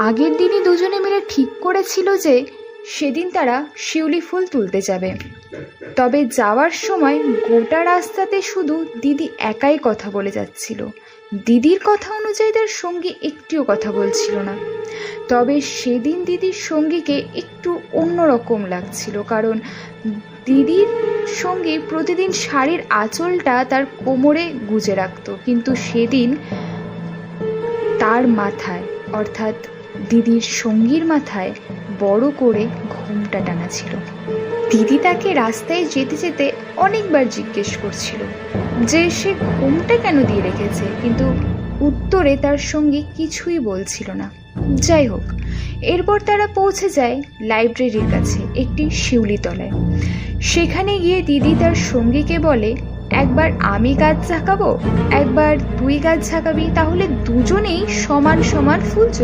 আগের দিনই দুজনে মিলে ঠিক করেছিল যে সেদিন তারা শিউলি ফুল তুলতে যাবে। তবে যাওয়ার সময় গোটা রাস্তাতে শুধু দিদি একাই কথা বলে যাচ্ছিল। দিদির কথা অনুযায়ী তার সঙ্গী একটিও কথা বলছিল না। তবে সেদিন দিদির সঙ্গীকে একটু অন্যরকম লাগছিল, কারণ দিদির সঙ্গী প্রতিদিন শাড়ির আঁচলটা তার কোমরে গুজে রাখত, কিন্তু সেদিন তার মাথায় অর্থাৎ দিদির সঙ্গীর মাথায় বড় করে ঘোমটা টানা ছিল। দিদি তাকে রাস্তায় যেতে যেতে অনেকবার জিজ্ঞেস করছিল যে সে ঘোমটা কেন দিয়ে রেখেছে, কিন্তু উত্তরে তার সঙ্গী কিছুই বলছিল না। যাই হোক, এরপর তারা পৌঁছে যায় লাইব্রেরির কাছে একটি শিউলি তলায়। সেখানে গিয়ে দিদি তার সঙ্গীকে বলে, একবার আমি গাছ ঝাঁকাবো, একবার তুই গাছ ঝাঁকাবি, তাহলে দুজনেই সমান সমান ফুল